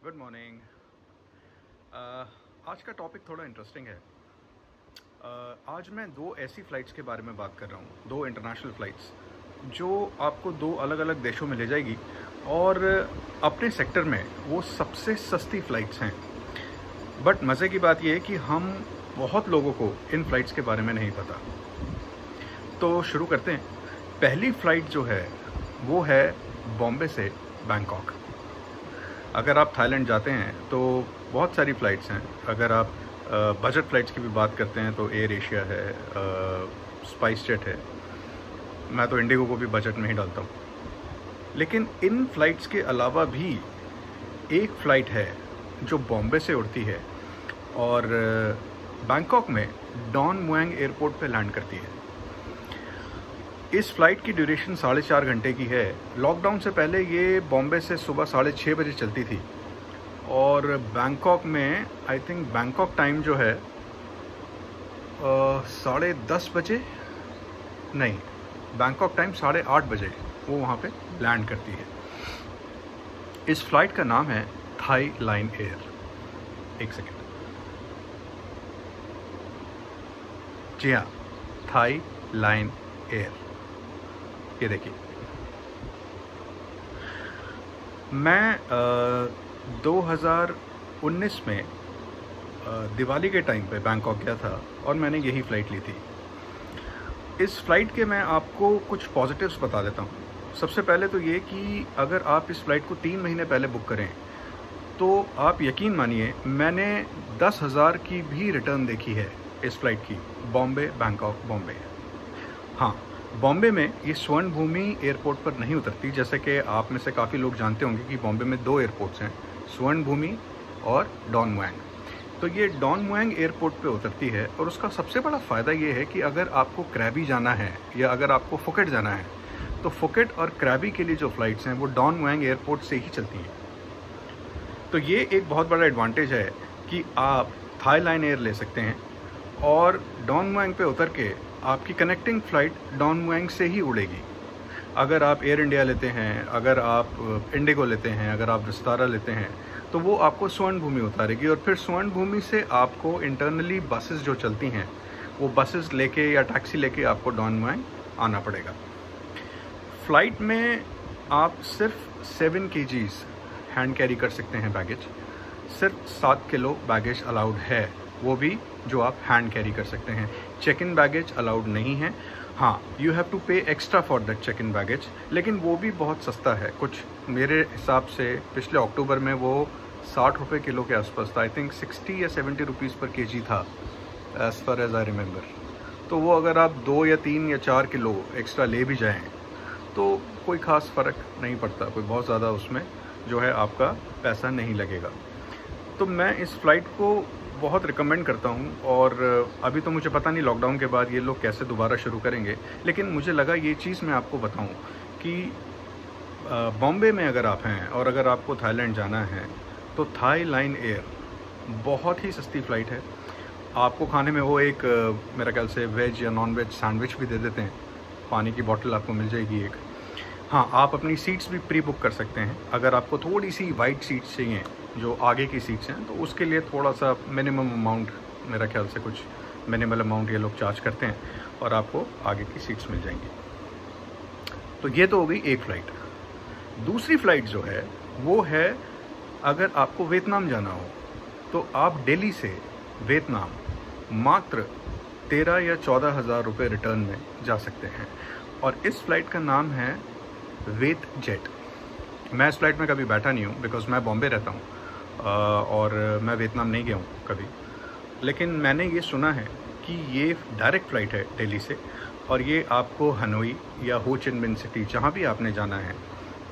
Good morning. आज का topic थोड़ा इंटरेस्टिंग है। आज मैं दो ऐसी फ़्लाइट्स के बारे में बात कर रहा हूँ, दो इंटरनेशनल फ़्लाइट्स जो आपको दो अलग अलग देशों में ले जाएगी और अपने सेक्टर में वो सबसे सस्ती फ़्लाइट्स हैं। बट मज़े की बात यह है कि हम बहुत लोगों को इन फ़्लाइट्स के बारे में नहीं पता। तो शुरू करते हैं। पहली फ़्लाइट जो है वो है बॉम्बे से बैंकॉक। अगर आप थाईलैंड जाते हैं तो बहुत सारी फ़्लाइट्स हैं। अगर आप बजट फ़्लाइट्स की भी बात करते हैं तो एयर एशिया है, स्पाइस जेट है। मैं तो इंडिगो को भी बजट में ही डालता हूँ। लेकिन इन फ़्लाइट्स के अलावा भी एक फ़्लाइट है जो बॉम्बे से उड़ती है और बैंकॉक में डॉन मुएंग एयरपोर्ट पे लैंड करती है। इस फ़्लाइट की ड्यूरेशन 4.5 घंटे की है। लॉकडाउन से पहले ये बॉम्बे से सुबह 6:30 बजे चलती थी और बैंकॉक में आई थिंक बैंकॉक टाइम जो है 10:30 बजे नहीं, बैंकॉक टाइम 8:30 बजे वो वहाँ पे लैंड करती है। इस फ़्लाइट का नाम है थाई लाइन एयर। एक सेकेंड, जी हाँ, थाई लाइन एयर। ये देखिए, मैं 2019 में दिवाली के टाइम पे बैंकॉक गया था और मैंने यही फ़्लाइट ली थी। इस फ़्लाइट के मैं आपको कुछ पॉजिटिव्स बता देता हूँ। सबसे पहले तो ये कि अगर आप इस फ़्लाइट को 3 महीने पहले बुक करें तो आप यकीन मानिए, मैंने 10,000 की भी रिटर्न देखी है इस फ़्लाइट की, बॉम्बे बैंकॉक बॉम्बे। हाँ, बॉम्बे में ये स्वर्ण भूमि एयरपोर्ट पर नहीं उतरती। जैसे कि आप में से काफ़ी लोग जानते होंगे कि बॉम्बे में 2 एयरपोर्ट्स हैं, स्वर्ण भूमि और डॉन मुएंग। तो ये डॉन मुएंग एयरपोर्ट पे उतरती है और उसका सबसे बड़ा फ़ायदा ये है कि अगर आपको क्रैबी जाना है या अगर आपको फुकेट जाना है तो फुकेट और क्रैबी के लिए जो फ़्लाइट्स हैं वो डॉन मुएंग एयरपोर्ट से ही चलती हैं। तो ये एक बहुत बड़ा एडवांटेज है कि आप थाई लाइन एयर ले सकते हैं और डॉन मुएंग पे उतर के आपकी कनेक्टिंग फ़्लाइट डॉन मुएंग से ही उड़ेगी। अगर आप एयर इंडिया लेते हैं, अगर आप इंडिगो लेते हैं, अगर आप विस्तारा लेते हैं तो वो आपको स्वर्ण भूमि उतारेगी और फिर स्वर्ण भूमि से आपको इंटरनली बसेस जो चलती हैं वो बसेस लेके या टैक्सी लेके आपको डॉन मुएंग आना पड़ेगा। फ़्लाइट में आप सिर्फ 7 kgs हैंड कैरी कर सकते हैं बैगेज। सिर्फ 7 किलो बैगेज अलाउड है, वो भी जो आप हैंड कैरी कर सकते हैं। चेक इन बैगेज अलाउड नहीं है। हाँ, you have to pay extra for that check in baggage, लेकिन वो भी बहुत सस्ता है। कुछ मेरे हिसाब से पिछले अक्टूबर में वो 60 रुपये किलो के आसपास था। आई थिंक 60 या 70 रुपीज़ पर केजी था, as far as I remember. तो वो अगर आप 2 या 3 या 4 किलो एक्स्ट्रा ले भी जाएँ तो कोई ख़ास फ़र्क नहीं पड़ता, कोई बहुत ज़्यादा उसमें जो है आपका पैसा नहीं लगेगा। तो मैं इस फ़्लाइट को बहुत रिकमेंड करता हूँ और अभी तो मुझे पता नहीं लॉकडाउन के बाद ये लोग कैसे दोबारा शुरू करेंगे, लेकिन मुझे लगा ये चीज़ मैं आपको बताऊँ कि बॉम्बे में अगर आप हैं और अगर आपको थाईलैंड जाना है तो थाई लाइन एयर बहुत ही सस्ती फ़्लाइट है। आपको खाने में वो एक मेरा ख्याल से वेज या नॉन वेज सैंडविच भी दे देते हैं, पानी की बॉटल आपको मिल जाएगी एक। हाँ, आप अपनी सीट्स भी प्री बुक कर सकते हैं। अगर आपको थोड़ी सी वाइड सीट्स चाहिए, जो आगे की सीट्स हैं, तो उसके लिए थोड़ा सा मिनिमम अमाउंट, मेरा ख्याल से कुछ मिनिमल अमाउंट ये लोग चार्ज करते हैं और आपको आगे की सीट्स मिल जाएंगी। तो ये तो हो गई एक फ़्लाइट। दूसरी फ़्लाइट जो है वो है, अगर आपको वियतनाम जाना हो तो आप दिल्ली से वियतनाम मात्र 13 या 14 हज़ार रुपये रिटर्न में जा सकते हैं और इस फ़्लाइट का नाम है वेट जेट। मैं इस फ़्लाइट में कभी बैठा नहीं हूँ बिकॉज़ मैं बॉम्बे रहता हूँ और मैं वियतनाम नहीं गया हूँ कभी, लेकिन मैंने ये सुना है कि ये डायरेक्ट फ़्लाइट है दिल्ली से और ये आपको हनोई या हो चिन मिन सिटी, जहाँ भी आपने जाना है,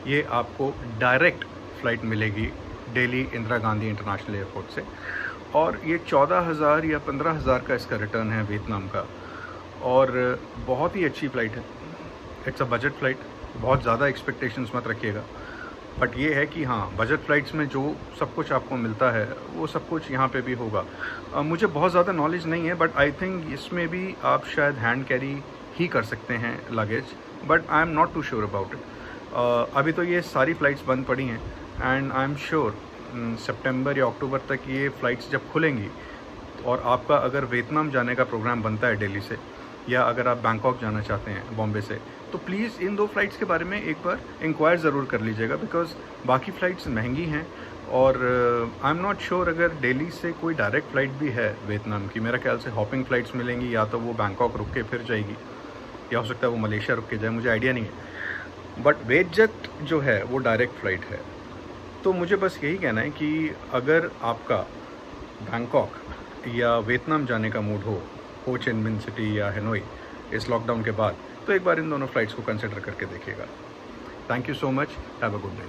ये आपको डायरेक्ट फ़्लाइट मिलेगी दिल्ली इंदिरा गांधी इंटरनेशनल एयरपोर्ट से। और ये 14,000 या 15,000 का इसका रिटर्न है वियतनाम का और बहुत ही अच्छी फ़्लाइट है। इट्स अ बजट फ़्लाइट, बहुत ज़्यादा एक्सपेक्टेशंस मत रखिएगा। बट ये है कि हाँ, बजट फ़्लाइट्स में जो सब कुछ आपको मिलता है वो सब कुछ यहाँ पे भी होगा। मुझे बहुत ज़्यादा नॉलेज नहीं है बट आई थिंक इसमें भी आप शायद हैंड कैरी ही कर सकते हैं luggage, but I am not too sure about it. अभी तो ये सारी फ़्लाइट्स बंद पड़ी हैं एंड आई एम श्योर सितंबर या अक्टूबर तक ये फ़्लाइट्स जब खुलेंगी और आपका अगर वियतनाम जाने का प्रोग्राम बनता है दिल्ली से, या अगर आप बैंकॉक जाना चाहते हैं बॉम्बे से, तो प्लीज़ इन 2 फ़्लाइट्स के बारे में एक बार इंक्वायर ज़रूर कर लीजिएगा, बिकॉज़ बाकी फ़्लाइट्स महंगी हैं। और आई एम नॉट श्योर अगर दिल्ली से कोई डायरेक्ट फ़्लाइट भी है वियतनाम की। मेरा ख्याल से हॉपिंग फ़्लाइट्स मिलेंगी, या तो वो बैंकॉक रुक के फिर जाएगी, या हो सकता है वो मलेशिया रुक के जाए, मुझे आइडिया नहीं है। बट वेटजेट जो है वो डायरेक्ट फ़्लाइट है। तो मुझे बस यही कहना है कि अगर आपका बैंकॉक या वियतनाम जाने का मूड हो चिन मिन सिटी या हनोई इस लॉकडाउन के बाद, तो एक बार इन दोनों फ़्लाइट्स को कंसिडर करके देखिएगा। Thank you so much, have a good day.